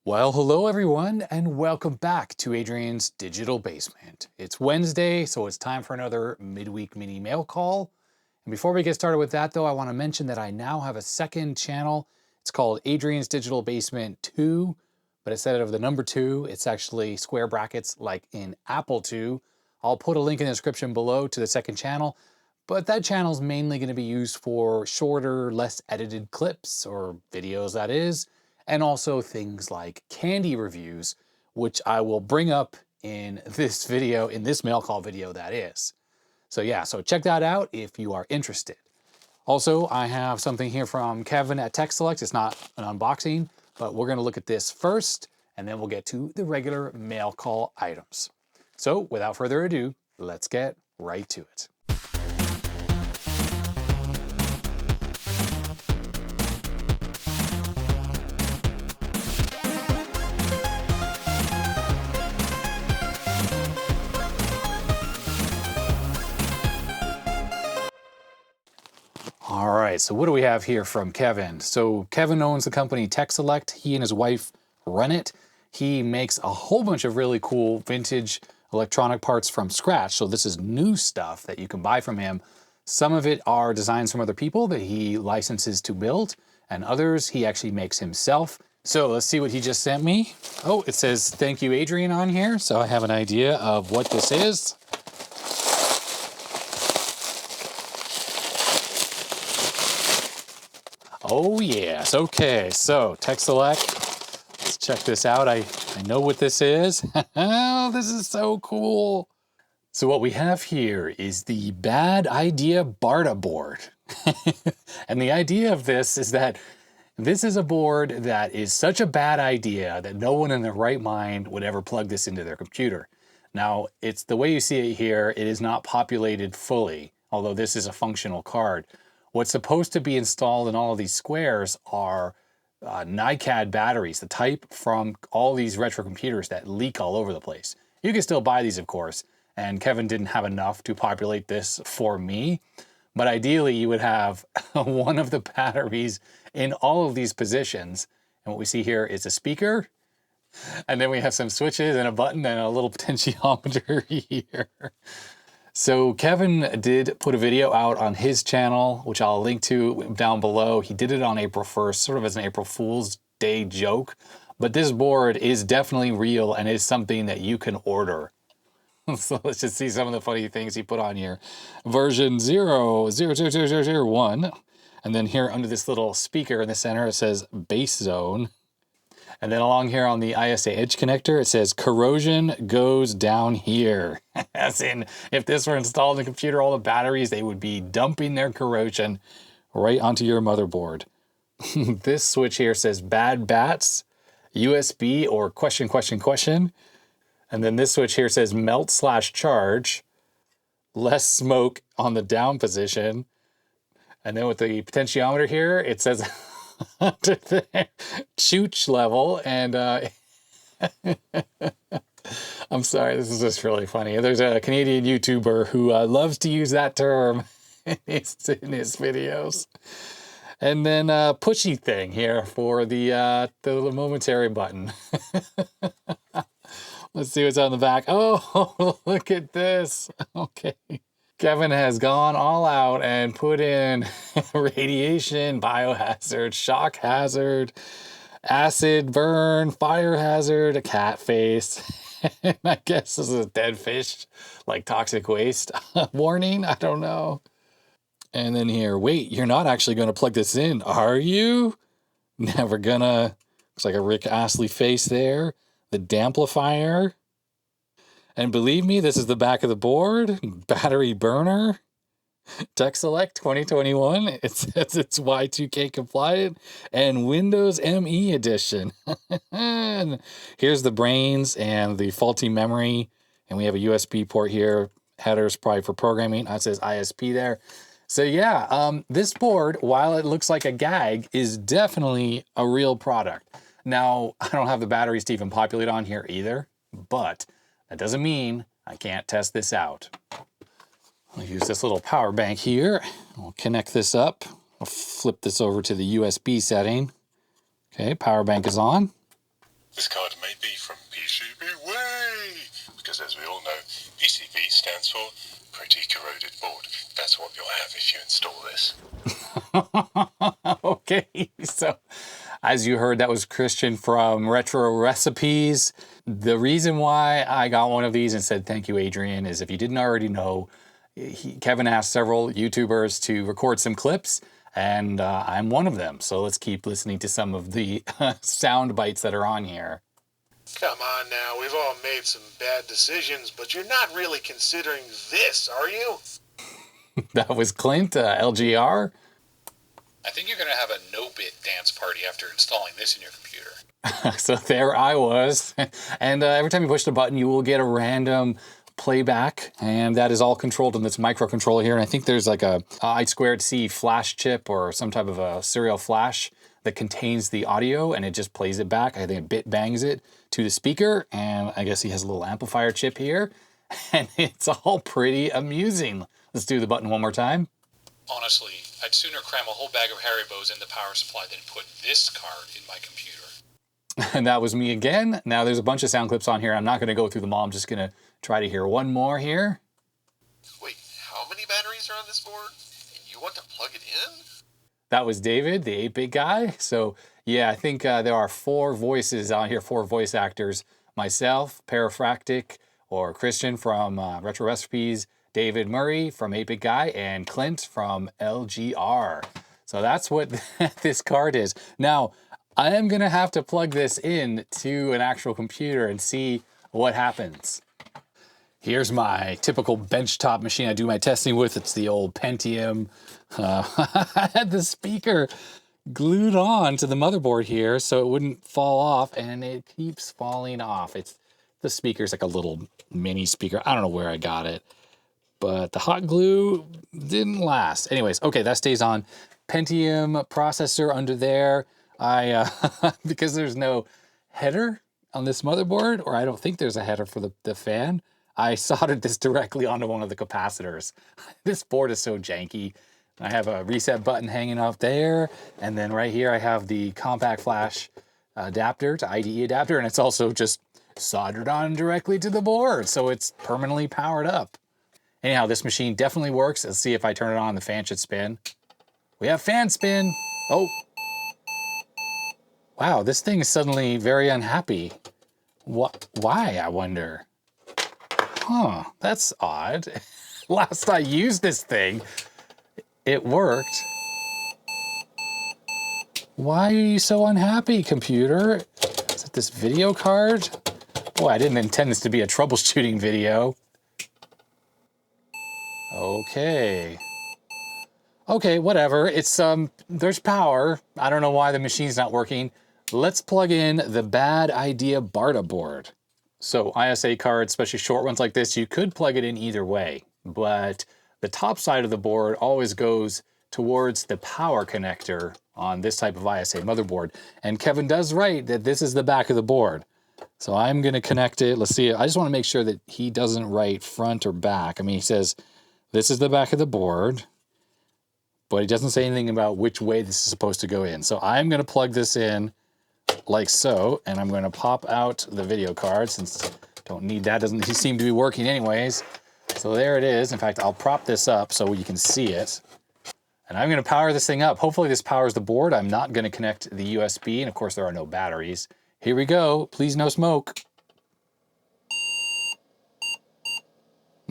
Well, hello everyone, and welcome back to Adrian's Digital Basement. It's Wednesday, so it's time for another midweek mini mail call. And before we get started with that though, I want to mention that I now have a second channel. It's called Adrian's Digital Basement 2, but instead of the number 2, it's actually square brackets like in Apple 2. I'll put a link in the description below to the second channel, but that channel is mainly going to be used for shorter, less edited clips, or videos that is, and also things like candy reviews, which I will bring up in this video, in this mail call video that is. So yeah, so check that out if you are interested. Also, I have something here from Kevin at TexElec. It's not an unboxing, but we're gonna look at this first, and then we'll get to the regular mail call items. So without further ado, let's get right to it. All right, so what do we have here from Kevin? So Kevin owns the company TexElec. He and his wife run it. He makes a whole bunch of really cool vintage electronic parts from scratch. So this is new stuff that you can buy from him. Some of it are designs from other people that he licenses to build, and others he actually makes himself. So let's see what he just sent me. Oh, it says, "Thank you, Adrian," on here. So I have an idea of what this is. Oh yes, okay, so TexElec, let's check this out. I know what this is. Oh, this is so cool. So what we have here is the Bad Idea Barta board. And the idea of this is that this is a board that is such a bad idea that no one in their right mind would ever plug this into their computer. Now, it's the way you see it here, it is not populated fully, although this is a functional card. What's supposed to be installed in all of these squares are NiCad batteries, the type from all these retro computers that leak all over the place. You can still buy these, of course, and Kevin didn't have enough to populate this for me, but ideally you would have one of the batteries in all of these positions. And what we see here is a speaker, and then we have some switches and a button and a little potentiometer here. So Kevin did put a video out on his channel, which I'll link to down below. He did it on April 1st, sort of as an April Fool's Day joke. But this board is definitely real and is something that you can order. So let's just see some of the funny things he put on here. Version 0.00001. And then here under this little speaker in the center, it says Base Zone. And then along here on the ISA edge connector, it says corrosion goes down here. As in, if this were installed in the computer, all the batteries, they would be dumping their corrosion right onto your motherboard. This switch here says bad bats, USB, or question. And then this switch here says melt/charge, less smoke on the down position. And then with the potentiometer here, it says to the chooch level, and I'm sorry, this is just really funny. There's a Canadian YouTuber who loves to use that term in his videos. And then pushy thing here for the momentary button. Let's see what's on the back. Oh, look at this. Okay. Kevin has gone all out and put in radiation, biohazard, shock hazard, acid burn, fire hazard, a cat face. And I guess this is a dead fish, like toxic waste. Warning, I don't know. And then here, wait, you're not actually going to plug this in, are you? Never gonna. Looks like a Rick Astley face there. The Damplifier. And believe me, this is the back of the board. Battery burner. TexElec 2021. It says it's Y2K compliant. And Windows ME edition. And here's the brains and the faulty memory. And we have a USB port here. Headers probably for programming. It says ISP there. So yeah, this board, while it looks like a gag, is definitely a real product. Now, I don't have the batteries to even populate on here either, but that doesn't mean I can't test this out. I'll use this little power bank here. I'll connect this up. I'll flip this over to the USB setting. Okay, power bank is on. This card may be from PCB Way, because as we all know, PCB stands for Pretty Corroded Board. That's what you'll have if you install this. Okay, so as you heard, that was Christian from Retro Recipes. The reason why I got one of these and said thank you, Adrian, is if you didn't already know, Kevin asked several YouTubers to record some clips, and I'm one of them. So let's keep listening to some of the sound bites that are on here. Come on now, we've all made some bad decisions, but you're not really considering this, are you? That was Clint, LGR. I think you're going to have a no-bit dance party after installing this in your computer. So there I was. And every time you push the button, you will get a random playback, and that is all controlled in this microcontroller here. And I think there's like a I2C flash chip or some type of a serial flash that contains the audio, and it just plays it back. I think it bit bangs it to the speaker, and I guess he has a little amplifier chip here, and it's all pretty amusing. Let's do the button one more time. Honestly, I'd sooner cram a whole bag of Haribos in the power supply than put this card in my computer. And that was me again. Now there's a bunch of sound clips on here. I'm not going to go through them all. I'm just going to try to hear one more here. Wait, how many batteries are on this board? And you want to plug it in? That was David, the 8-bit guy. So yeah, I think there are 4 voices on here, 4 voice actors. Myself, Paraphractic, or Christian from Retro Recipes, David Murray from 8-bit guy, and Clint from LGR. So that's what this card is. Now, I am going to have to plug this in to an actual computer and see what happens. Here's my typical benchtop machine I do my testing with. It's the old Pentium. I had the speaker glued on to the motherboard here so it wouldn't fall off, and it keeps falling off. The speaker's like a little mini speaker. I don't know where I got it, but the hot glue didn't last. Anyways, okay, that stays on. Pentium processor under there. Because there's no header on this motherboard, or I don't think there's a header for the fan, I soldered this directly onto one of the capacitors. This board is so janky. I have a reset button hanging off there, and then right here I have the compact flash adapter to IDE adapter, and it's also just soldered on directly to the board, so it's permanently powered up. Anyhow, this machine definitely works. Let's see if I turn it on, the fan should spin. We have fan spin. Oh. Wow, this thing is suddenly very unhappy. Why, I wonder? Huh, that's odd. Last I used this thing, it worked. Why are you so unhappy, computer? Is it this video card? Boy, I didn't intend this to be a troubleshooting video. Okay. Okay, whatever. It's there's power. I don't know why the machine's not working. Let's plug in the bad Idea Barta board. So ISA cards, especially short ones like this, you could plug it in either way, but the top side of the board always goes towards the power connector on this type of ISA motherboard. And Kevin does write that this is the back of the board. So I'm gonna connect it. Let's see, I just wanna make sure that he doesn't write front or back. I mean, he says, this is the back of the board, but he doesn't say anything about which way this is supposed to go in. So I'm gonna plug this in like so, and I'm going to pop out the video card since don't need that. Doesn't seem to be working anyways. So there it is. In fact, I'll prop this up so you can see it. And I'm going to power this thing up. Hopefully this powers the board. I'm not going to connect the USB, and of course there are no batteries. Here we go. Please no smoke.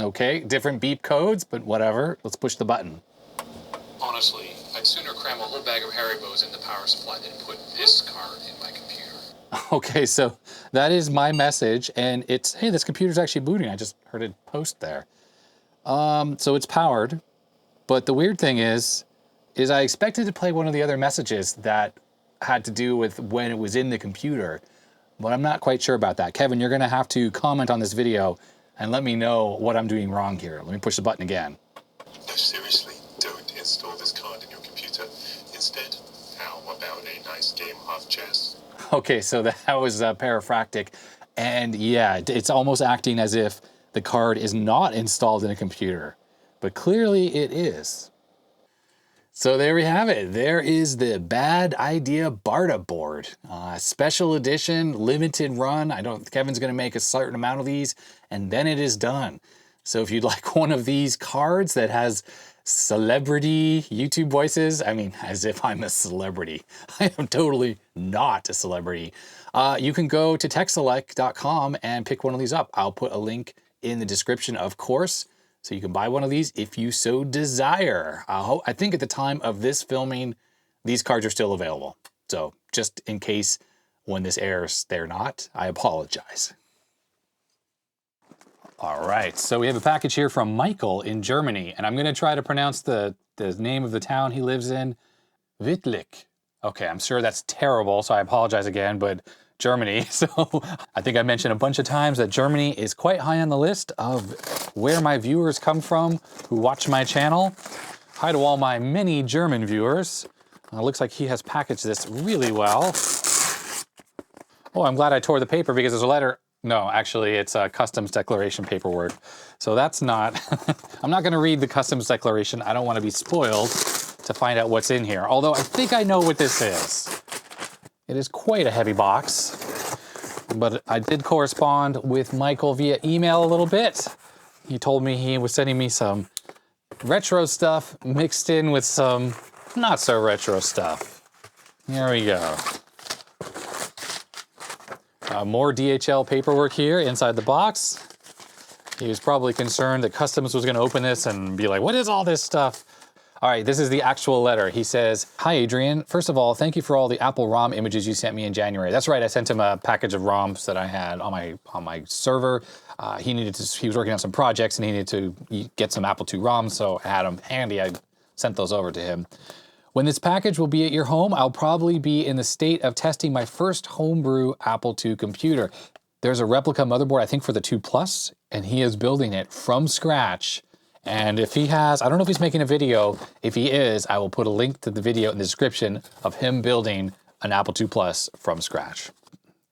Okay, different beep codes, but whatever. Let's push the button. Honestly, I'd sooner cram a whole bag of Haribos in the power supply than put this card in my computer. Okay, so that is my message, and it's, hey, this computer's actually booting. I just heard it post there. So it's powered, but the weird thing is I expected to play one of the other messages that had to do with when it was in the computer, but I'm not quite sure about that. Kevin, you're gonna have to comment on this video and let me know what I'm doing wrong here. Let me push the button again. No, seriously, don't install this card in your computer. Instead, how about a nice game of chess? Okay, so that was Paraphractic, and yeah, it's almost acting as if the card is not installed in a computer, but clearly it is. So there we have it. There is the Bad Idea Barta board. Special edition, limited run. Kevin's going to make a certain amount of these, and then it is done. So if you'd like one of these cards that has celebrity YouTube voices, I mean, as if I'm a celebrity. I am totally not a celebrity. You can go to TexElec.com and pick one of these up. I'll put a link in the description, of course, so you can buy one of these if you so desire. I think at the time of this filming, these cards are still available. So just in case when this airs, they're not, I apologize. All right, so we have a package here from Michael in Germany, and I'm gonna try to pronounce the name of the town he lives in, Wittlich. Okay, I'm sure that's terrible, so I apologize again, but Germany. So I think I mentioned a bunch of times that Germany is quite high on the list of where my viewers come from who watch my channel. Hi to all my many German viewers. Looks like he has packaged this really well. Oh, I'm glad I tore the paper because there's a letter. No, actually it's a customs declaration paperwork. So that's not, I'm not gonna read the customs declaration. I don't wanna be spoiled to find out what's in here. Although I think I know what this is. It is quite a heavy box, but I did correspond with Michael via email a little bit. He told me he was sending me some retro stuff mixed in with some not so retro stuff. Here we go. More DHL paperwork here inside the box. He was probably concerned that customs was gonna open this and be like, what is all this stuff? All right, this is the actual letter. He says, "Hi Adrian, first of all, thank you for all the Apple ROM images you sent me in January." That's right, I sent him a package of ROMs that I had on my server. He was working on some projects and he needed to get some Apple II ROMs, so I had them handy. I sent those over to him. When this package will be at your home, I'll probably be in the state of testing my first homebrew Apple II computer. There's a replica motherboard, I think for the 2 Plus, and he is building it from scratch. And if he has, I don't know if he's making a video. If he is, I will put a link to the video in the description of him building an Apple II Plus from scratch.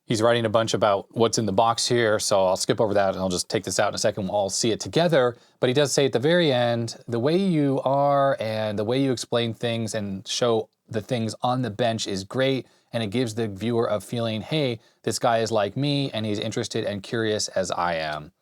He's writing a bunch about what's in the box here, so I'll skip over that and I'll just take this out in a second. We'll all see it together. But he does say at the very end, the way you are and the way you explain things and show the things on the bench is great. And it gives the viewer a feeling, hey, this guy is like me and he's interested and curious as I am.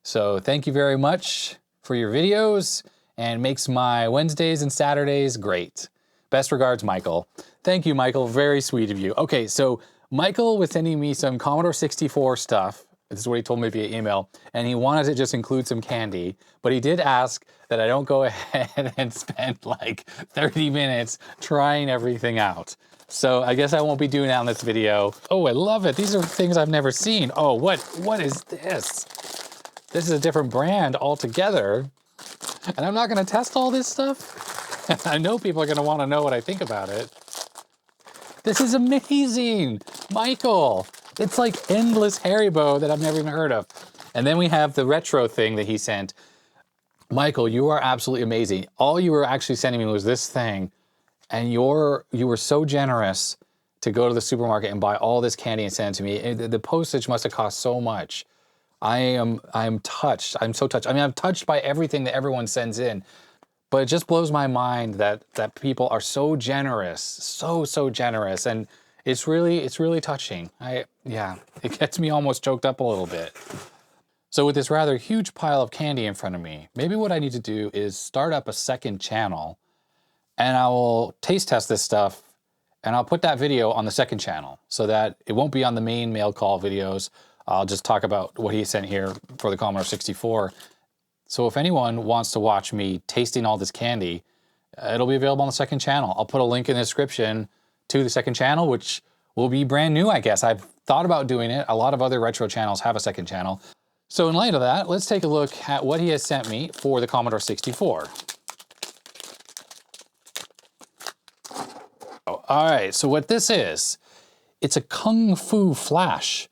So thank you very much for your videos and makes my Wednesdays and Saturdays great. Best regards, Michael. Thank you, Michael. Very sweet of you. Okay, so Michael was sending me some Commodore 64 stuff. This is what he told me via email. And he wanted to just include some candy, but he did ask that I don't go ahead and spend like 30 minutes trying everything out. So I guess I won't be doing that in this video. Oh, I love it. These are things I've never seen. Oh, what is this? This is a different brand altogether. And I'm not gonna test all this stuff. I know people are gonna wanna know what I think about it. This is amazing, Michael. It's like endless Haribo that I've never even heard of. And then we have the retro thing that he sent. Michael, you are absolutely amazing. All you were actually sending me was this thing. And you were so generous to go to the supermarket and buy all this candy and send it to me. The postage must have cost so much. I am touched. I'm so touched. I mean, I'm touched by everything that everyone sends in, but it just blows my mind that people are so generous, so generous, and it's really touching. Yeah, it gets me almost choked up a little bit. So with this rather huge pile of candy in front of me, maybe what I need to do is start up a second channel, and I will taste test this stuff, and I'll put that video on the second channel so that it won't be on the main mail call videos. I'll just talk about what he sent here for the Commodore 64. So if anyone wants to watch me tasting all this candy, it'll be available on the second channel. I'll put a link in the description to the second channel, which will be brand new, I guess. I've thought about doing it. A lot of other retro channels have a second channel. So in light of that, let's take a look at what he has sent me for the Commodore 64. All right, so what this is, it's a Kung Fu Flash.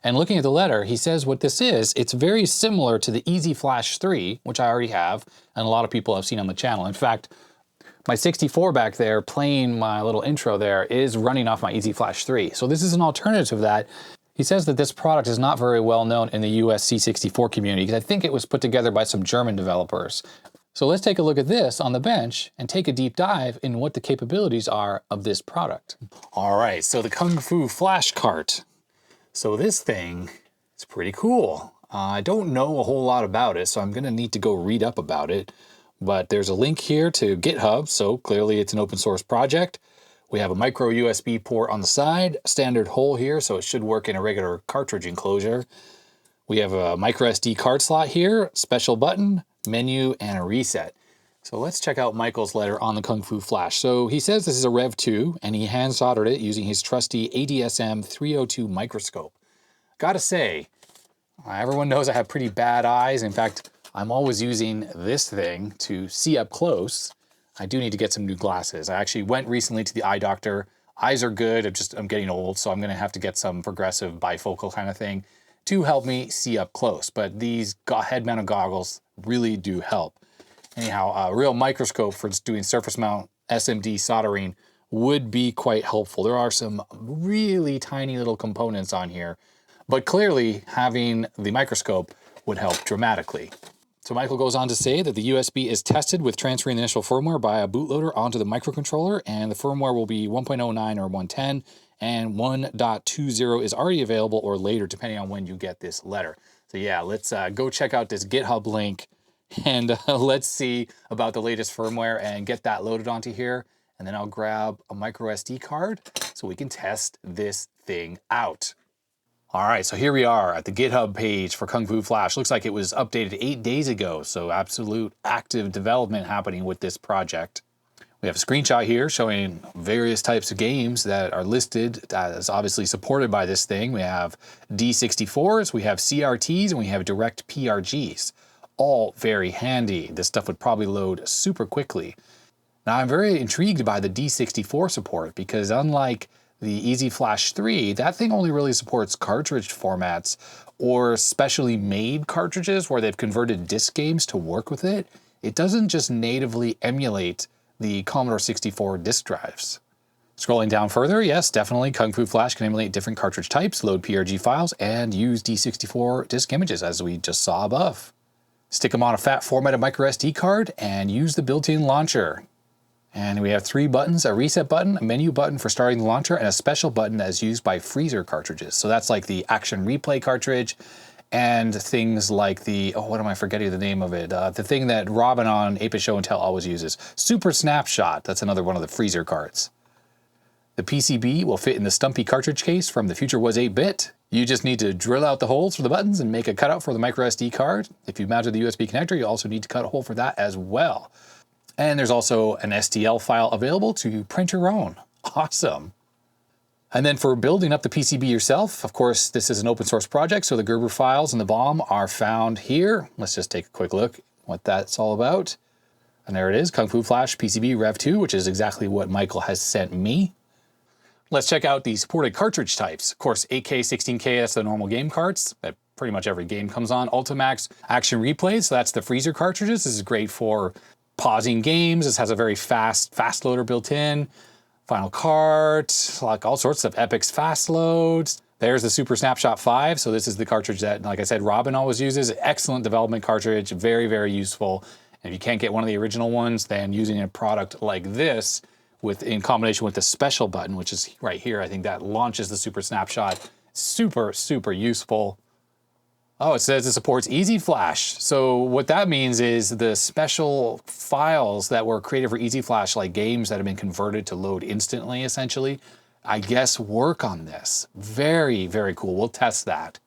And looking at the letter, he says what this is, it's very similar to the Easy Flash 3, which I already have, and a lot of people have seen on the channel. In fact, my 64 back there, playing my little intro there, is running off my Easy Flash 3. So this is an alternative to that. He says that this product is not very well known in the US C64 community, because I think it was put together by some German developers. So let's take a look at this on the bench and take a deep dive in what the capabilities are of this product. All right, so the Kung Fu Flash Cart. So this thing is pretty cool. I don't know a whole lot about it, so I'm gonna need to go read up about it. But there's a link here to GitHub, so clearly it's an open source project. We have a micro USB port on the side, a standard hole here, so it should work in a regular cartridge enclosure. We have a micro SD card slot here, special button, menu, and a reset. So let's check out Michael's letter on the Kung Fu Flash. So he says this is a Rev 2, and he hand soldered it using his trusty ADSM 302 microscope. Gotta say, everyone knows I have pretty bad eyes. In fact, I'm always using this thing to see up close. I do need to get some new glasses. I actually went recently to the eye doctor. Eyes are good, I'm getting old, so I'm gonna have to get some progressive bifocal kind of thing to help me see up close. But these head-mounted goggles really do help. Anyhow, a real microscope for doing surface mount SMD soldering would be quite helpful. There are some really tiny little components on here, but clearly having the microscope would help dramatically. So Michael goes on to say that the USB is tested with transferring the initial firmware by a bootloader onto the microcontroller, and the firmware will be 1.09 or 110, and 1.20 is already available or later, depending on when you get this letter. So yeah, let's go check out this GitHub link and let's see about the latest firmware and get that loaded onto here. And then I'll grab a micro SD card so we can test this thing out. All right, so here we are at the GitHub page for Kung Fu Flash. Looks like it was updated 8 days ago, so absolute active development happening with this project. We have a screenshot here showing various types of games that are listed as obviously supported by this thing. We have D64s, we have CRTs, and we have direct PRGs. All very handy. This stuff would probably load super quickly. Now I'm very intrigued by the D64 support because unlike the Easy Flash 3, that thing only really supports cartridge formats or specially made cartridges where they've converted disk games to work with it. It doesn't just natively emulate the Commodore 64 disk drives. Scrolling down further, yes, definitely Kung Fu Flash can emulate different cartridge types, load PRG files, and use D64 disk images as we just saw above. Stick them on a fat formatted micro SD card and use the built-in launcher. And we have 3 buttons, a reset button, a menu button for starting the launcher, and a special button that is used by freezer cartridges. So that's like the Action Replay cartridge and things like the, oh, what am I forgetting the name of it? The thing that Robin on 8-Bit Show and Tell always uses. Super Snapshot, that's another one of the freezer cards. The PCB will fit in the stumpy cartridge case from The Future Was 8-Bit. You just need to drill out the holes for the buttons and make a cutout for the micro SD card. If you mounted the USB connector, you also need to cut a hole for that as well. And there's also an STL file available to print your own. Awesome. And then for building up the PCB yourself, of course, this is an open source project, so the Gerber files and the BOM are found here. Let's just take a quick look what that's all about. And there it is, Kung Fu Flash PCB Rev 2, which is exactly what Michael has sent me. Let's check out the supported cartridge types. Of course, 8K, 16K, that's the normal game carts that pretty much every game comes on. Ultimax Action Replays, so that's the freezer cartridges. This is great for pausing games. This has a very fast loader built in. Final Cart, like all sorts of Epic's fast loads. There's the Super Snapshot 5. So this is the cartridge that, like I said, Robin always uses. Excellent development cartridge, very, very useful. And if you can't get one of the original ones, then using a product like this in combination with the special button, which is right here, I think that launches the Super Snapshot. Super, super useful. Oh, it says it supports Easy Flash. So what that means is the special files that were created for Easy Flash, like games that have been converted to load instantly, essentially, I guess work on this. Very, very cool. We'll test that.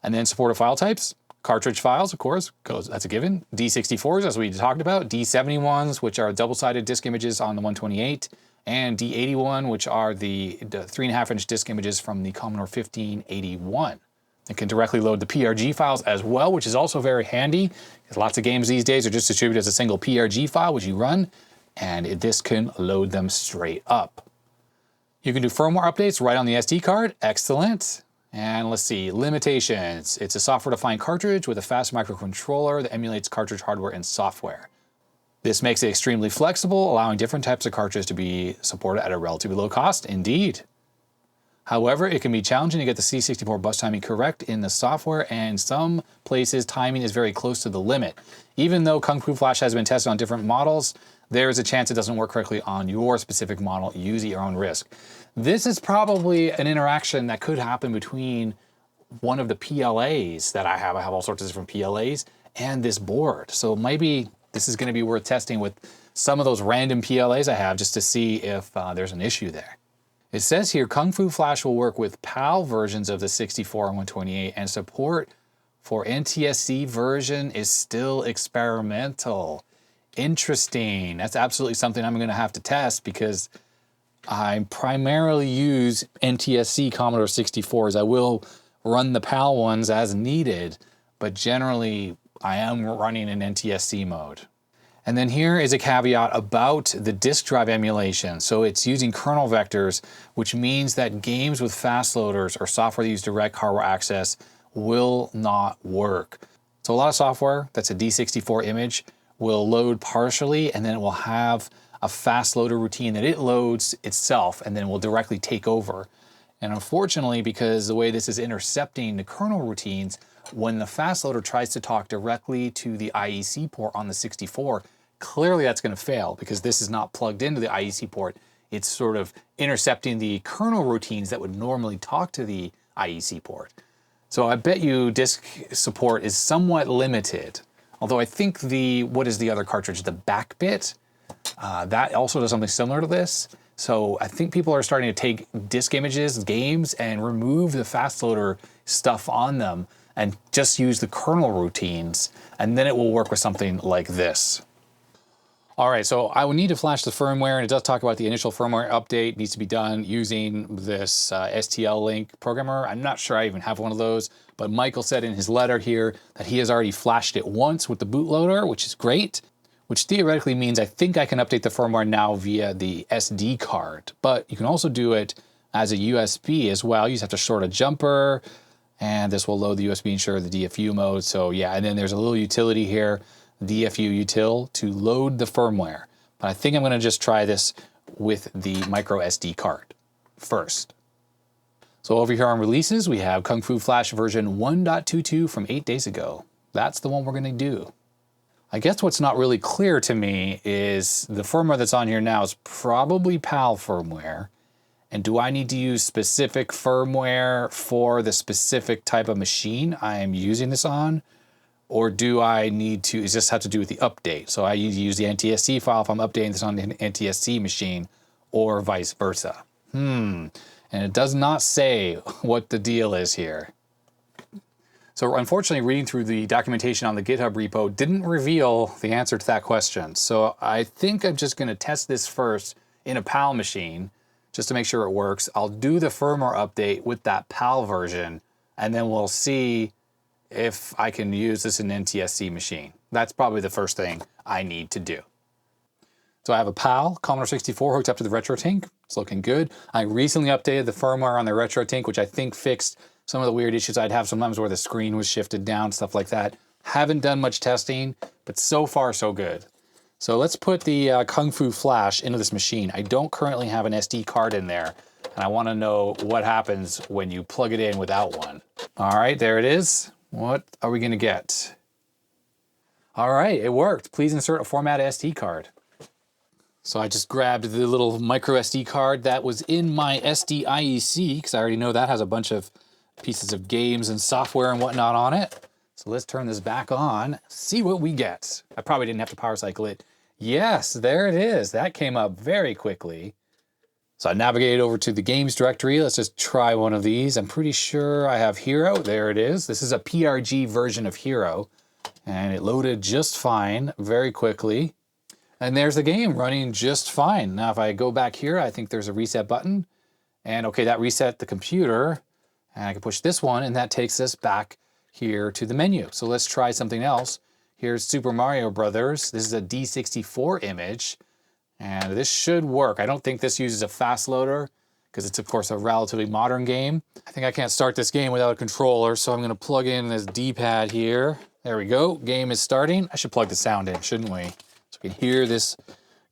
And then supported file types, cartridge files, of course, that's a given. D64s, as we talked about, D71s, which are double-sided disk images on the 128, and D81, which are the 3.5-inch disk images from the Commodore 1581. It can directly load the PRG files as well, which is also very handy, because lots of games these days are just distributed as a single PRG file, which you run, and this can load them straight up. You can do firmware updates right on the SD card. Excellent. And let's see, limitations. It's a software-defined cartridge with a fast microcontroller that emulates cartridge hardware and software. This makes it extremely flexible, allowing different types of cartridges to be supported at a relatively low cost. Indeed. However, it can be challenging to get the C64 bus timing correct in the software, and in some places timing is very close to the limit. Even though Kung Fu Flash has been tested on different models, there is a chance it doesn't work correctly on your specific model. Use at your own risk. This is probably an interaction that could happen between one of the PLAs that I have. I have all sorts of different PLAs and this board. So maybe this is going to be worth testing with some of those random PLAs I have just to see if there's an issue there. It says here, Kung Fu Flash will work with PAL versions of the 64 and 128, and support for NTSC version is still experimental. Interesting. That's absolutely something I'm going to have to test because I primarily use NTSC Commodore 64s. I will run the PAL ones as needed, but generally I am running in NTSC mode. And then here is a caveat about the disk drive emulation. So it's using kernel vectors, which means that games with fast loaders or software that use direct hardware access will not work. So a lot of software that's a D64 image will load partially, and then it will have a fast loader routine that it loads itself and then will directly take over. And unfortunately, because the way this is intercepting the kernel routines, when the fast loader tries to talk directly to the IEC port on the 64, clearly that's going to fail because this is not plugged into the IEC port. It's sort of intercepting the kernel routines that would normally talk to the IEC port. So I bet you disk support is somewhat limited. Although I think what is the other cartridge? The back bit? That also does something similar to this. So I think people are starting to take disk images, games, and remove the fast loader stuff on them and just use the kernel routines, and then it will work with something like this. All right, so I will need to flash the firmware, and it does talk about the initial firmware update needs to be done using this STL-Link programmer. I'm not sure I even have one of those, but Michael said in his letter here that he has already flashed it once with the bootloader, which is great, which theoretically means I think I can update the firmware now via the SD card, but you can also do it as a USB as well. You just have to short a jumper, and this will load the USB and share the DFU mode. So yeah, and then there's a little utility here, DFU util, to load the firmware. But I think I'm going to just try this with the micro SD card first. So over here on releases, we have Kung Fu Flash version 1.22 from 8 days ago. That's the one we're going to do. I guess what's not really clear to me is the firmware that's on here now is probably PAL firmware. And do I need to use specific firmware for the specific type of machine I am using this on? Or do I need to, does this have to do with the update? So I need to use the NTSC file if I'm updating this on an NTSC machine, or vice versa. And it does not say what the deal is here. So unfortunately, reading through the documentation on the GitHub repo didn't reveal the answer to that question. So I think I'm just going to test this first in a PAL machine, just to make sure it works. I'll do the firmware update with that PAL version, and then we'll see if I can use this in an NTSC machine. That's probably the first thing I need to do. So I have a PAL Commodore 64 hooked up to the RetroTink. It's looking good. I recently updated the firmware on the RetroTink, which I think fixed some of the weird issues I'd have sometimes where the screen was shifted down, stuff like that. Haven't done much testing, but so far so good. So let's put the Kung Fu Flash into this machine. I don't currently have an SD card in there, and I want to know what happens when you plug it in without one. All right, there it is. What are we going to get? All right, it worked. Please insert a format SD card. So I just grabbed the little micro SD card that was in my SD IEC, because I already know that has a bunch of pieces of games and software and whatnot on it. So let's turn this back on, see what we get. I probably didn't have to power cycle it. Yes, there it is. That came up very quickly. So I navigated over to the games directory. Let's just try one of these. I'm pretty sure I have Hero. There it is. This is a PRG version of Hero, and it loaded just fine very quickly. And there's the game running just fine. Now, if I go back here, I think there's a reset button. And okay, that reset the computer. And I can push this one, and that takes us back here to the menu. So let's try something else. Here's Super Mario Brothers. This is a D64 image, and this should work. I don't think this uses a fast loader because it's, of course, a relatively modern game. I think I can't start this game without a controller, so I'm going to plug in this D-pad here. There we go. Game is starting. I should plug the sound in, shouldn't we? So we can hear this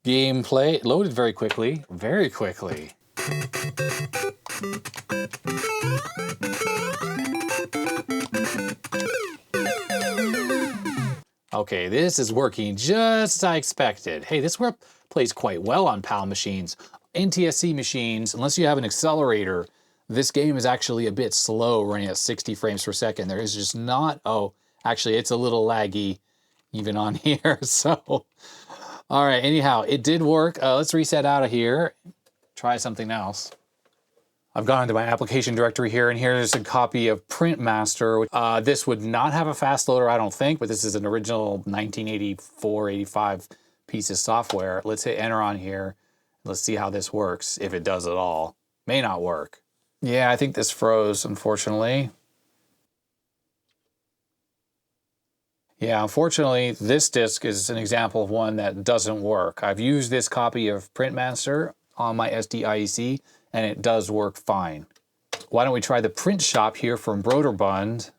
game play. It loaded very quickly. Very quickly. Okay, this is working just as I expected. Hey, this plays quite well on PAL machines. NTSC machines, unless you have an accelerator, this game is actually a bit slow running at 60 frames per second. There is just not, oh, actually it's a little laggy even on here, so. All right, anyhow, it did work. Let's reset out of here, try something else. I've gone into my application directory here, and here's a copy of Printmaster. This would not have a fast loader, I don't think, but this is an original 1984, 85 piece of software. Let's hit enter on here. Let's see how this works, if it does at all. May not work. Yeah, I think this froze, unfortunately. Yeah, unfortunately, this disk is an example of one that doesn't work. I've used this copy of Printmaster on my SDIEC, and it does work fine. Why don't we try the print shop here from Broderbund,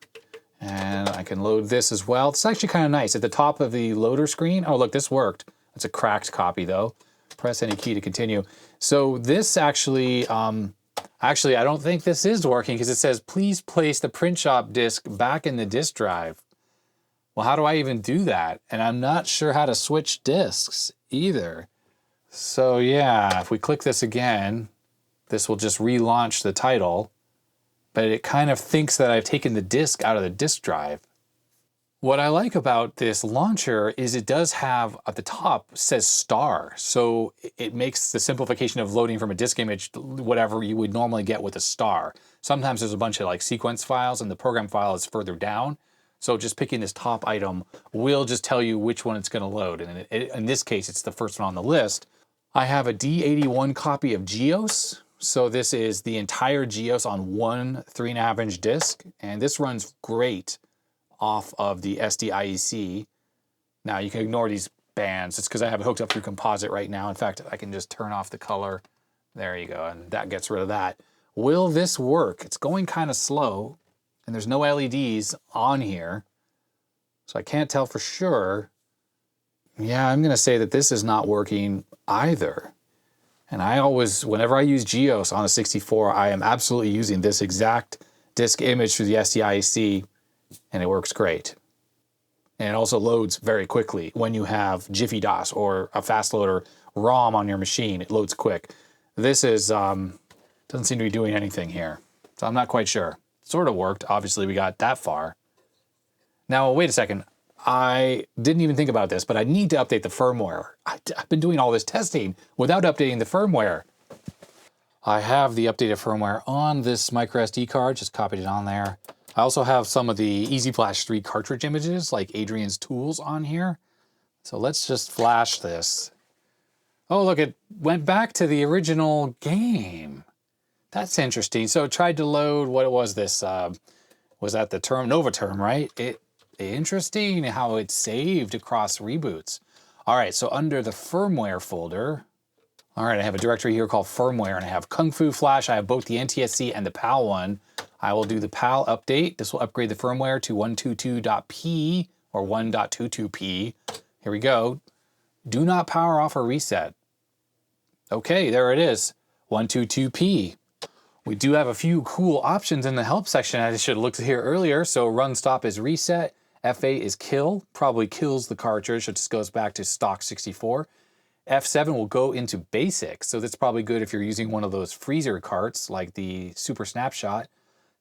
and I can load this as well. It's actually kind of nice. At the top of the loader screen, oh look, this worked. It's a cracked copy though. Press any key to continue. So this actually, actually I don't think this is working because it says, please place the print shop disk back in the disk drive. Well, how do I even do that? And I'm not sure how to switch disks either. So yeah, if we click this again, this will just relaunch the title, but it kind of thinks that I've taken the disk out of the disk drive. What I like about this launcher is it does have, at the top, says star. So it makes the simplification of loading from a disk image whatever you would normally get with a star. Sometimes there's a bunch of like sequence files and the program file is further down. So just picking this top item will just tell you which one it's going to load. And in this case, it's the first one on the list. I have a D81 copy of Geos. So this is the entire Geos on one 3.5-inch disc. And this runs great off of the SDIEC. Now you can ignore these bands. It's because I have it hooked up through Composite right now. In fact, I can just turn off the color. There you go. And that gets rid of that. Will this work? It's going kind of slow. And there's no LEDs on here, so I can't tell for sure. Yeah, I'm gonna say that this is not working either. And I always, whenever I use Geos on a 64, I am absolutely using this exact disk image through the SDIEC, and it works great. And it also loads very quickly. When you have Jiffy DOS or a fast loader ROM on your machine, it loads quick. This is, doesn't seem to be doing anything here, so I'm not quite sure. Sort of worked. Obviously, we got that far. Now, wait a second. I didn't even think about this, but I need to update the firmware. I've been doing all this testing without updating the firmware. I have the updated firmware on this micro SD card, just copied it on there. I also have some of the Easy Flash 3 cartridge images, like Adrian's tools on here. So let's just flash this. Oh, look, it went back to the original game. That's interesting. So it tried to load, what was this? Was that the term, Nova term, right? Interesting how it saved across reboots. All right, so under the firmware folder, all right, I have a directory here called firmware, and I have Kung Fu Flash. I have both the NTSC and the PAL one. I will do the PAL update. This will upgrade the firmware to 122.p or 1.22p. Here we go. Do not power off or reset. Okay, there it is, 122p. We do have a few cool options in the help section. I should have looked here earlier. So run stop is reset. F8 is kill, probably kills the cartridge. It just goes back to stock 64. F7 will go into basic. So that's probably good if you're using one of those freezer carts like the Super Snapshot.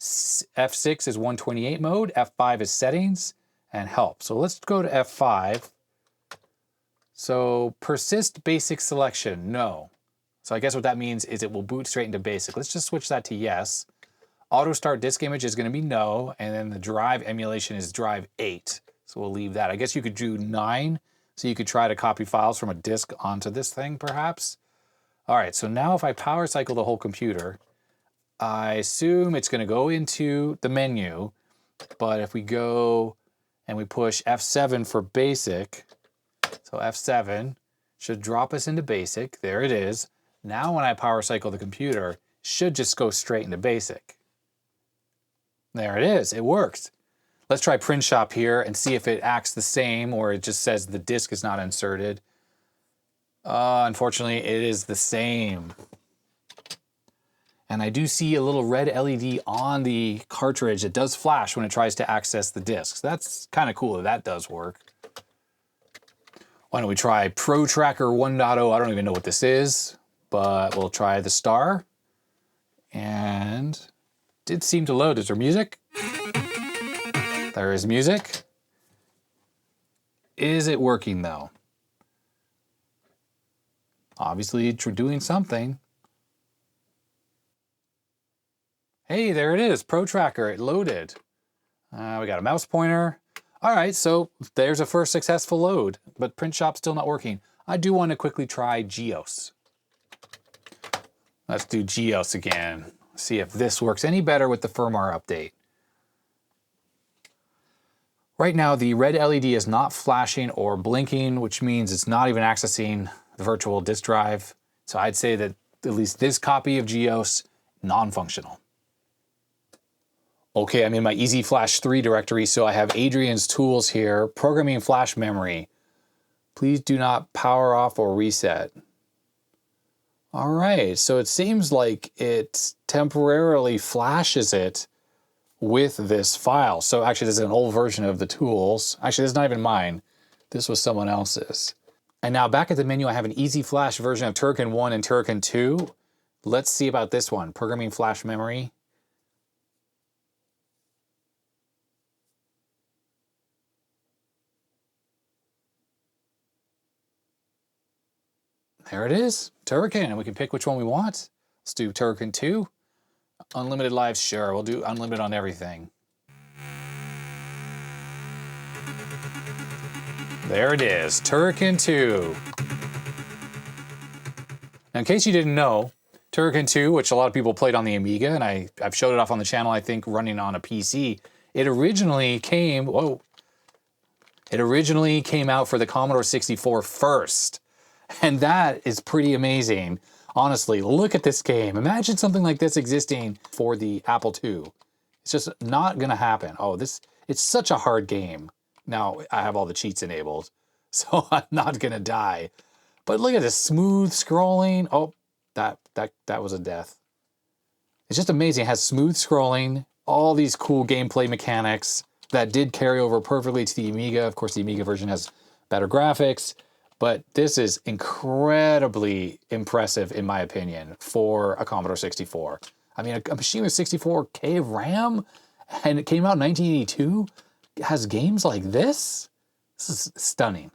F6 is 128 mode. F5 is settings and help. So let's go to F5. So persist basic selection, no. So I guess what that means is it will boot straight into basic. Let's just switch that to yes. Auto start disk image is going to be no, and then the drive emulation is drive 8. So we'll leave that. I guess you could do 9, so you could try to copy files from a disk onto this thing perhaps. All right, so now if I power cycle the whole computer, I assume it's going to go into the menu, but if we go and we push F7 for basic, so F7 should drop us into basic. There it is. Now when I power cycle the computer, it should just go straight into basic. There it is, it works. Let's try print shop here and see if it acts the same or it just says the disk is not inserted. Unfortunately, it is the same. And I do see a little red LED on the cartridge that does flash when it tries to access the discs. That's kind of cool that does work. Why don't we try Pro Tracker 1.0? I don't even know what this is, but we'll try the star. And it did seem to load. Is there music? There is music. Is it working though? Obviously, it's doing something. Hey, there it is, Pro Tracker, it loaded. We got a mouse pointer. All right, so there's a first successful load, but Print Shop's still not working. I do want to quickly try Geos. Let's do Geos again. See if this works any better with the firmware update. Right now, the red LED is not flashing or blinking, which means it's not even accessing the virtual disk drive. So I'd say that at least this copy of Geos, non-functional. Okay, I'm in my Easy Flash 3 directory, so I have Adrian's tools here. Programming flash memory. Please do not power off or reset. All right, so it seems like it temporarily flashes it with this file. So actually, this is an old version of the tools. Actually, this is not even mine. This was someone else's. And now back at the menu, I have an Easy Flash version of Turrican 1 and Turrican 2. Let's see about this one, Programming Flash Memory. There it is, Turrican, and we can pick which one we want. Let's do Turrican 2. Unlimited lives, sure, we'll do unlimited on everything. There it is, Turrican 2. Now, in case you didn't know, Turrican 2, which a lot of people played on the Amiga, and I've showed it off on the channel, I think, running on a PC, it originally came, it originally came out for the Commodore 64 first. And that is pretty amazing. Honestly, look at this game. Imagine something like this existing for the Apple II. It's just not gonna happen. Oh, it's such a hard game. Now, I have all the cheats enabled, so I'm not gonna die. But look at this smooth scrolling. Oh, that was a death. It's just amazing. It has smooth scrolling, all these cool gameplay mechanics that did carry over perfectly to the Amiga. Of course, the Amiga version has better graphics. But this is incredibly impressive, in my opinion, for a Commodore 64. I mean, a machine with 64K of RAM, and it came out in 1982, has games like this? This is stunning.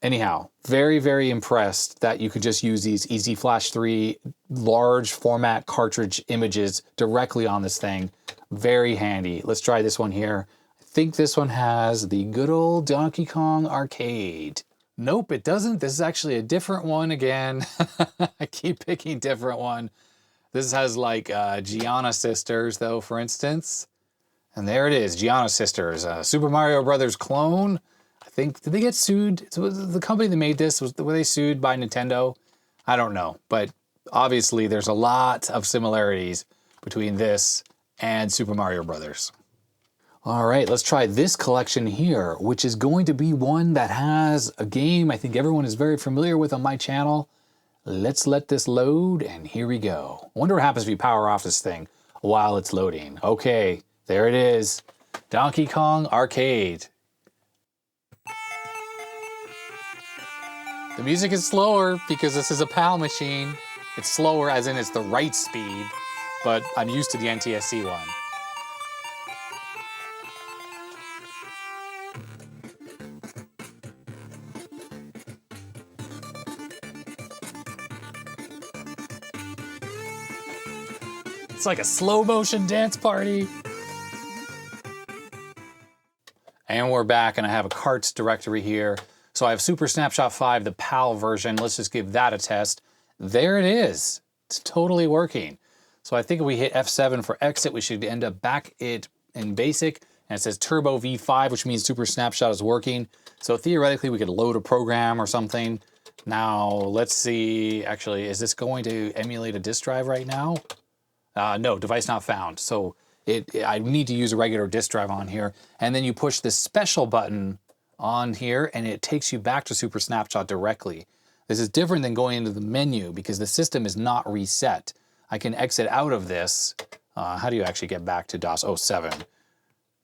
Anyhow, very, very impressed that you could just use these Easy Flash 3 large format cartridge images directly on this thing. Very handy. Let's try this one here. I think this one has the good old Donkey Kong arcade. Nope, it doesn't. This is actually a different one again. I keep picking different one. This has like Gianna Sisters, though, for instance. And there it is, Gianna Sisters, Super Mario Brothers clone. I think, did they get sued? So the company that made this, were they sued by Nintendo? I don't know, but obviously there's a lot of similarities between this and Super Mario Brothers. All right, let's try this collection here, which is going to be one that has a game I think everyone is very familiar with on my channel. Let's let this load, and here we go. I wonder what happens if you power off this thing while it's loading. Okay, there it is. Donkey Kong Arcade. The music is slower because this is a PAL machine. It's slower as in it's the right speed, but I'm used to the NTSC one. It's like a slow motion dance party. And we're back, and I have a carts directory here. So I have Super Snapshot 5, the PAL version. Let's just give that a test. There it is. It's totally working. So I think if we hit F7 for exit, we should end up back it in basic. And it says Turbo V5, which means Super Snapshot is working. So theoretically, we could load a program or something. Now, let's see. Actually, is this going to emulate a disk drive right now? No, device not found. So I need to use a regular disk drive on here. And then you push this special button on here, and it takes you back to Super Snapshot directly. This is different than going into the menu because the system is not reset. I can exit out of this. How do you actually get back to DOS 07?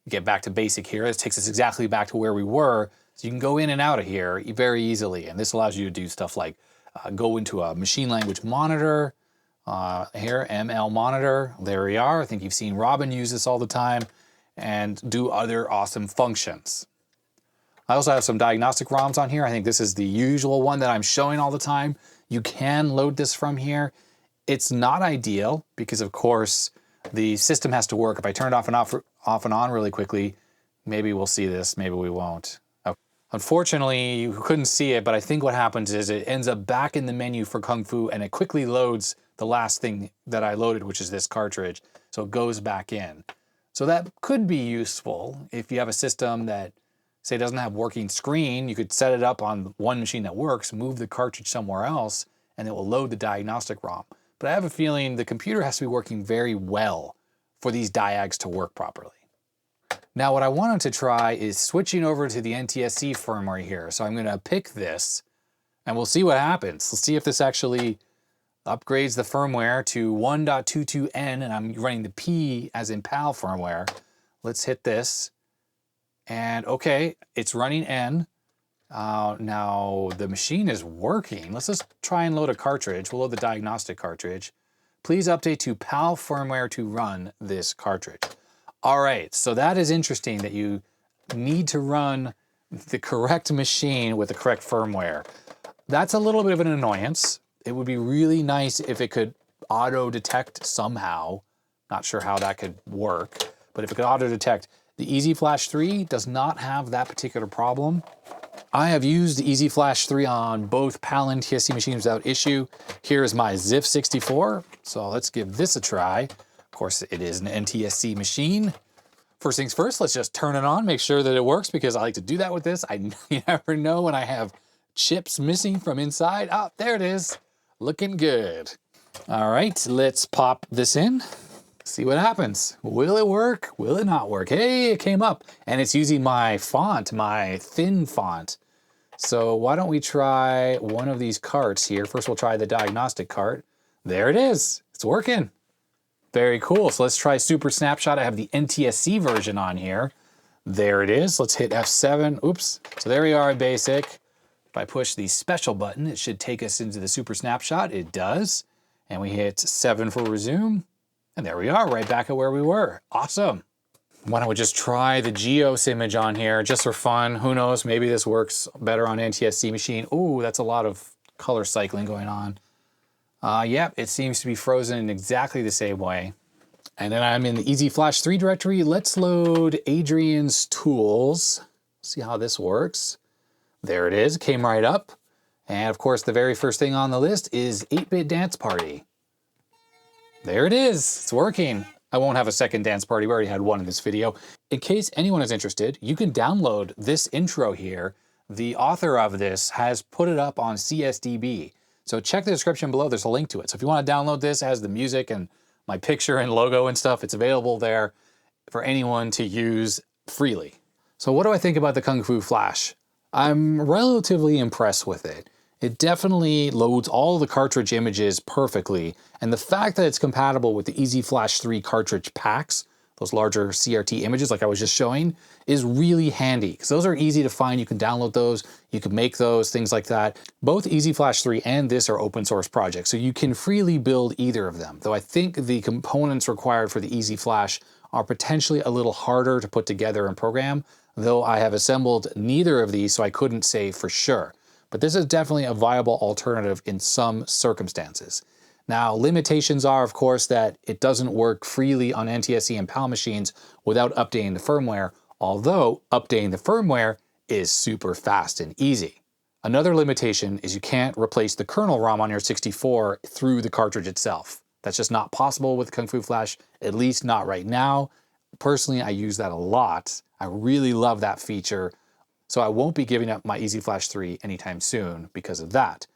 Get back to basic here. This takes us exactly back to where we were. So you can go in and out of here very easily. And this allows you to do stuff like go into a machine language monitor. Here, ML monitor. There we are. I think you've seen Robin use this all the time. And do other awesome functions. I also have some diagnostic ROMs on here. I think this is the usual one that I'm showing all the time. You can load this from here. It's not ideal because, of course, the system has to work. If I turn it off and on really quickly, maybe we'll see this, maybe we won't. Oh. Unfortunately, you couldn't see it, but I think what happens is it ends up back in the menu for Kung Fu, and it quickly loads the last thing that I loaded, which is this cartridge. So it goes back in. So that could be useful if you have a system that, say, doesn't have working screen. You could set it up on one machine that works, move the cartridge somewhere else, and it will load the diagnostic ROM. But I have a feeling the computer has to be working very well for these diags to work properly. Now what I wanted to try is switching over to the NTSC firmware here. So I'm gonna pick this and we'll see what happens. Let's see if this actually upgrades the firmware to 1.22n, and I'm running the P as in PAL firmware. Let's hit this. And okay, it's running N. Now the machine is working. Let's just try and load a cartridge. We'll load the diagnostic cartridge. Please update to PAL firmware to run this cartridge. All right, so that is interesting that you need to run the correct machine with the correct firmware. That's a little bit of an annoyance. It would be really nice if it could auto detect somehow. Not sure how that could work, but if it could auto detect. The EasyFlash 3 does not have that particular problem. I have used EasyFlash 3 on both PAL and NTSC machines without issue. Here is my C64, so let's give this a try. Of course, it is an NTSC machine. First things first, let's just turn it on, make sure that it works, because I like to do that with this. You never know when I have chips missing from inside. Ah, there it is, looking good. All right, let's pop this in. See what happens. Will it work? Will it not work? Hey, it came up, and it's using my font, my thin font. So why don't we try one of these carts here. First we'll try the diagnostic cart. There it is, it's working. Very cool, so let's try Super Snapshot. I have the NTSC version on here. There it is, let's hit F7, oops. So there we are in basic. If I push the special button, it should take us into the Super Snapshot. It does, and we hit 7 for resume. And there we are, right back at where we were. Awesome. Why don't we just try the Geos image on here just for fun? Who knows, maybe this works better on NTSC machine. Ooh, that's a lot of color cycling going on. Yep, it seems to be frozen in exactly the same way. And then I'm in the EasyFlash 3 directory. Let's load Adrian's tools. See how this works. There it is, it came right up. And of course, the very first thing on the list is 8-Bit Dance Party. There it is, it's working. I won't have a second dance party, we already had one in this video. In case anyone is interested, you can download this intro here. The author of this has put it up on CSDB. So check the description below, there's a link to it. So if you want to download this, it has the music and my picture and logo and stuff. It's available there for anyone to use freely. So what do I think about the Kung Fu Flash? I'm relatively impressed with it. It definitely loads all the cartridge images perfectly, and the fact that it's compatible with the EasyFlash 3 cartridge packs, those larger CRT images like I was just showing, is really handy, because those are easy to find. You can download those, you can make those, things like that. Both EasyFlash 3 and this are open source projects, so you can freely build either of them, though I think the components required for the EasyFlash are potentially a little harder to put together and program, though I have assembled neither of these, so I couldn't say for sure. But this is definitely a viable alternative in some circumstances. Now, limitations are, of course, that it doesn't work freely on NTSC and PAL machines without updating the firmware, although updating the firmware is super fast and easy. Another limitation is you can't replace the kernel ROM on your 64 through the cartridge itself. That's just not possible with Kung Fu Flash, at least not right now. Personally, I use that a lot. I really love that feature. So I won't be giving up my EasyFlash 3 anytime soon because of that.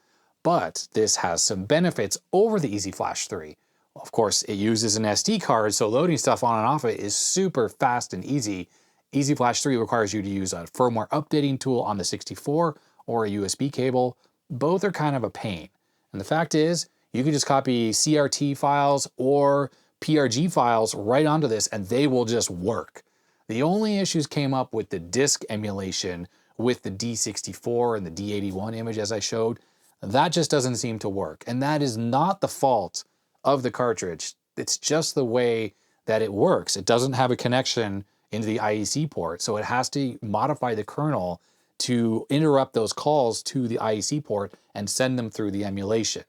But this has some benefits over the EasyFlash 3. Of course, it uses an SD card, so loading stuff on and off of it is super fast and easy. EasyFlash 3 requires you to use a firmware updating tool on the 64 or a USB cable. Both are kind of a pain. And the fact is, You can just copy CRT files or PRG files right onto this and they will just work. The only issues came up with the disk emulation with the D64 and the D81 image as I showed. That just doesn't seem to work. And that is not the fault of the cartridge. It's just the way that it works. It doesn't have a connection into the IEC port, so it has to modify the kernel to interrupt those calls to the IEC port and send them through the emulation.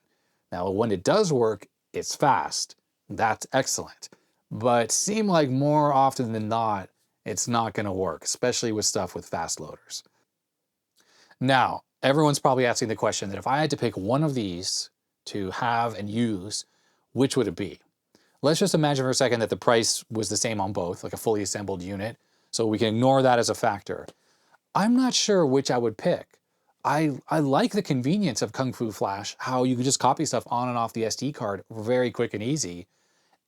Now, when it does work, it's fast. That's excellent. But it seems like more often than not, it's not going to work, especially with stuff with fast loaders. Now, everyone's probably asking the question that if I had to pick one of these to have and use, which would it be? Let's just imagine for a second that the price was the same on both, like a fully assembled unit. So we can ignore that as a factor. I'm not sure which I would pick. I like the convenience of Kung Fu Flash, how you can just copy stuff on and off the SD card very quick and easy.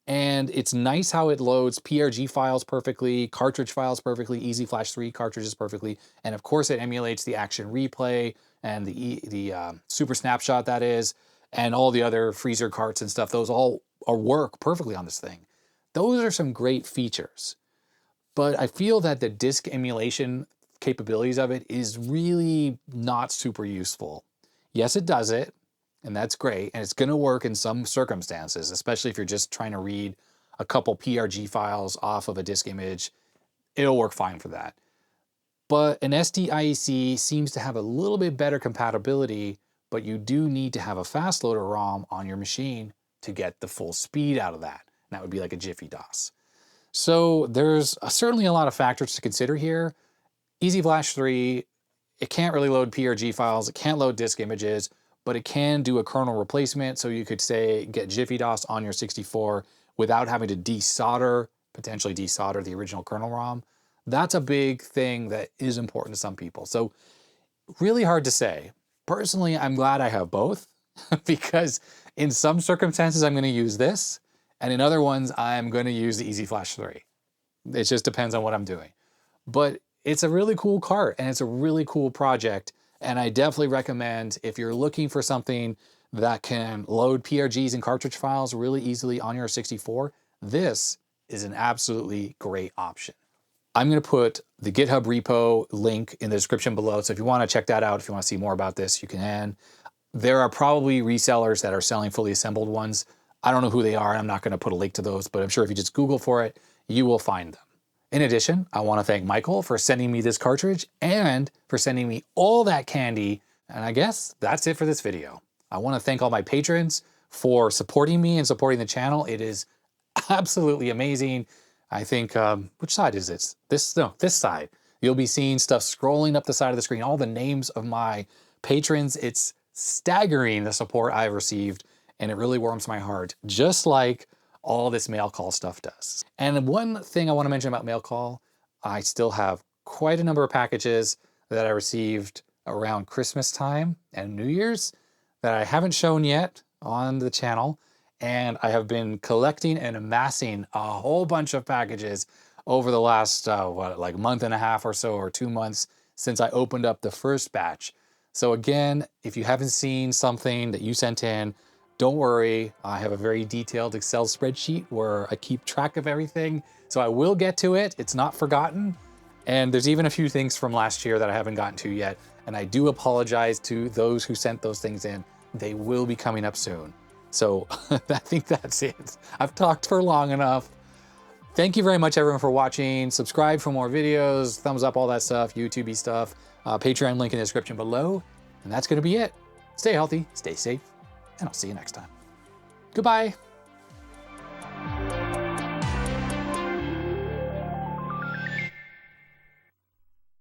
And it's nice how it loads PRG files perfectly, cartridge files perfectly, Easy Flash 3 cartridges perfectly. And of course it emulates the Action Replay and the Super Snapshot that is, and all the other freezer carts and stuff. Those all work perfectly on this thing. Those are some great features. But I feel that the disk emulation capabilities of it is really not super useful. Yes, it does it, and that's great, and it's going to work in some circumstances, especially if you're just trying to read a couple PRG files off of a disk image. It'll work fine for that. But an SDIEC seems to have a little bit better compatibility, but you do need to have a fast loader ROM on your machine to get the full speed out of that. And that would be like a Jiffy DOS. So there's certainly a lot of factors to consider here. Easy Flash 3, it can't really load PRG files, it can't load disk images, but it can do a kernel replacement. So you could say get Jiffy DOS on your 64 without having to potentially desolder the original kernel ROM. That's a big thing that is important to some people. So really hard to say. Personally, I'm glad I have both because in some circumstances I'm going to use this, and in other ones I'm going to use the Easy Flash 3. It just depends on what I'm doing. But it's a really cool cart and it's a really cool project. And I definitely recommend if you're looking for something that can load PRGs and cartridge files really easily on your 64, this is an absolutely great option. I'm going to put the GitHub repo link in the description below. So if you want to check that out, if you want to see more about this, you can. There are probably resellers that are selling fully assembled ones. I don't know who they are. I'm not going to put a link to those, but I'm sure if you just Google for it, you will find them. In addition, I want to thank Michael for sending me this cartridge and for sending me all that candy. And I guess that's it for this video. I want to thank all my patrons for supporting me and supporting the channel. It is absolutely amazing. I think, which side is this? This side. You'll be seeing stuff scrolling up the side of the screen, all the names of my patrons. It's staggering the support I've received, and it really warms my heart, just like all this mail call stuff does. And one thing I want to mention about mail call, I still have quite a number of packages that I received around Christmas time and New Year's that I haven't shown yet on the channel. And I have been collecting and amassing a whole bunch of packages over the last, like month and a half or so, or 2 months since I opened up the first batch. So again, if you haven't seen something that you sent in, don't worry, I have a very detailed Excel spreadsheet where I keep track of everything. So I will get to it, it's not forgotten. And there's even a few things from last year that I haven't gotten to yet. And I do apologize to those who sent those things in. They will be coming up soon. So I think that's it. I've talked for long enough. Thank you very much everyone for watching. Subscribe for more videos, thumbs up, all that stuff, YouTube-y stuff. Patreon link in the description below. And that's gonna be it. Stay healthy, stay safe, and I'll see you next time. Goodbye.